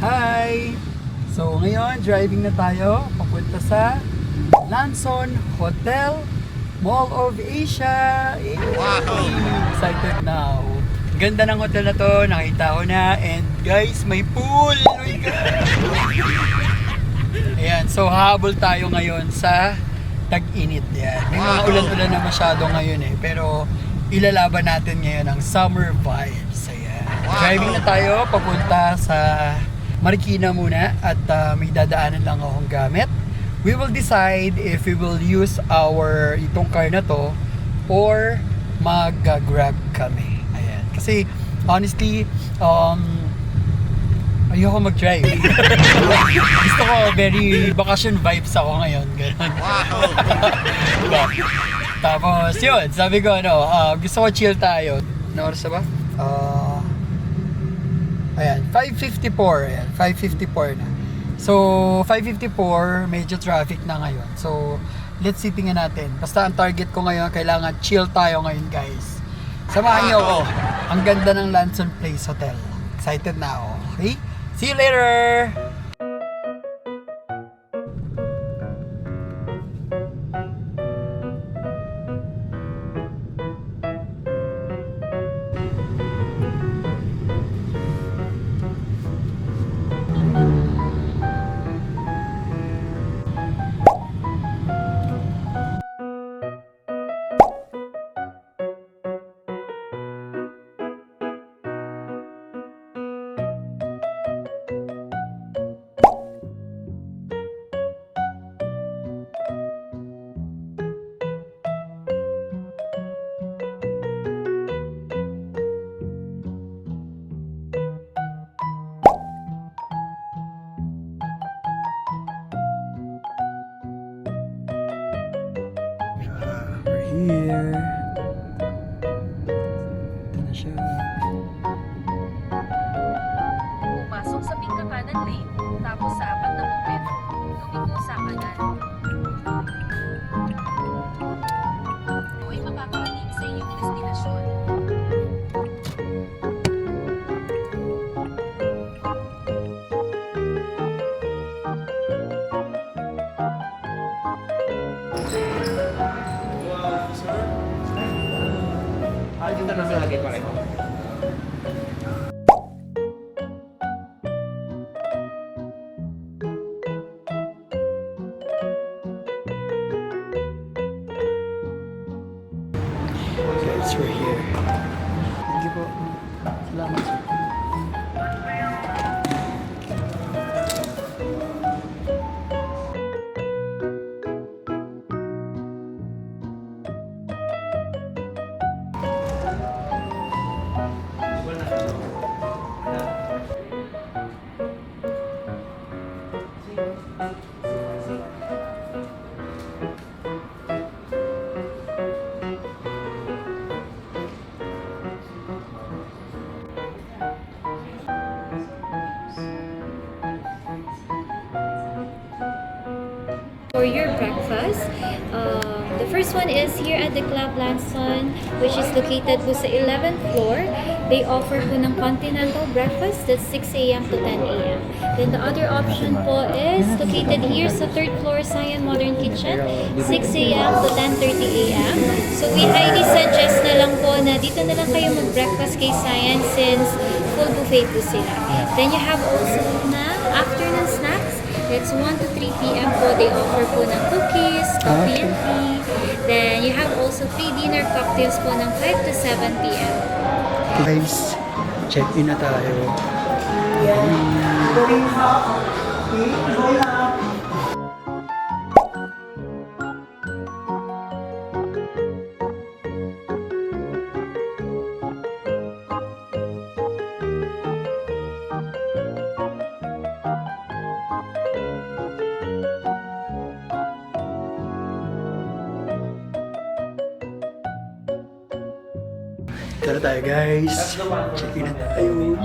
Hi! So ngayon, driving na tayo papunta sa Lanson Hotel Mall of Asia. Wow! Excited now. Ganda ng hotel na to, nakita ko na. And guys, may pool! Oh my God! Ayan, so habol tayo ngayon sa tag-init. Yan. May mga ulan-ulan na masyado ngayon eh. Pero ilalaban natin ngayon ang summer vibes. Ayan. Driving na tayo papunta sa Marikina muna at may dadaanan lang akong gamit. We will decide if we will use itong car na to or mag-grab kami. Ayan. Kasi honestly, ayoko mag-drive. Gusto ko very vacation vibes ako ngayon. Ganun. Diba? Tapos yun, sabi ko gusto ko chill tayo. Ano oras na ba? Ayan, 5:54. Ayan, 5:54 na. So, 5:54, medyo traffic na ngayon. So, let's see, tingnan natin. Basta ang target ko ngayon, kailangan chill tayo ngayon, guys. Samahan niyo ako. Ang ganda ng Lanson Place Hotel. Excited na ako. Okay? See you later! We're here. Ito na siya. Pumasok sa Pingkakanan Lane, tapos sa 4 na metro, lumiko sa kanan. Ito ay mapaparating sa iyong destinasyon. Dito na lagi pa rin. Guys, we're here. Thank you po. Salamat. For your breakfast, the first one is here at the Club Lanson, which is located po sa 11th floor. They offer po ng continental breakfast, that's 6 a.m. to 10 a.m. Then the other option po is located here sa 3rd floor, Cyan Modern Kitchen, 6 a.m. to 10:30 a.m. So we highly suggest na lang po na dito na lang kayo mag-breakfast kay Cyan since full buffet po sila. Then you have also na afternoon snacks. It's 1 to 3 p.m. po. They offer po ng cookies, coffee and tea. Then you have also free dinner cocktails po ng 5 to 7 p.m. Guys, check-in na tayo. Tara tayo guys. Check-in na tayo.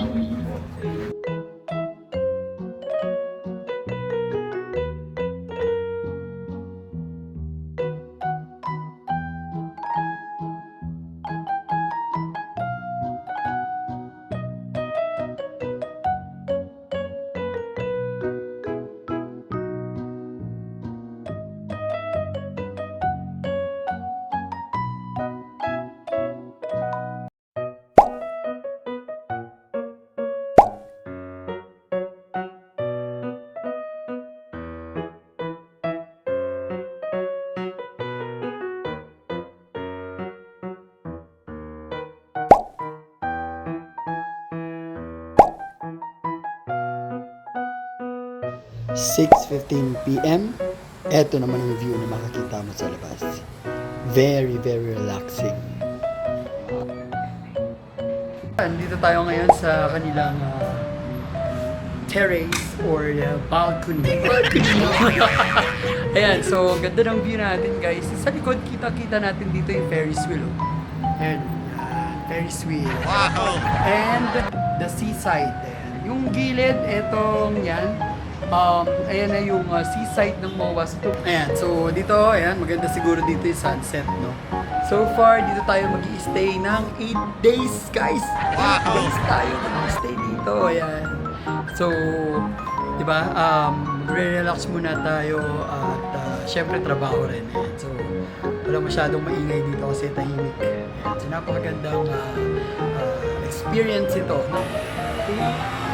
6:15 p.m. Eto naman yung view na makakita mo sa labas. Very, very relaxing. Dito tayo ngayon sa kanilang terrace or balcony. Ayan, so ganda ng view natin guys. Sa likod, kita-kita natin dito yung Ferris wheel. Ayan, Ferris wheel. Wow! And the seaside. Ayan. Yung gilid, etong yan. Ayan na yung seaside ng MOA. Ayan, so dito, ayan, maganda siguro dito yung sunset, no? So far, dito tayo mag-i-stay ng 8 days, guys! 8 days tayo mag-i-stay dito, ayan. So, di ba, magre-relax muna tayo at syempre trabaho rin, ayan. So, wala masyadong maingay dito kasi tahimik. Ayan, so napakagandang experience ito, no? Okay.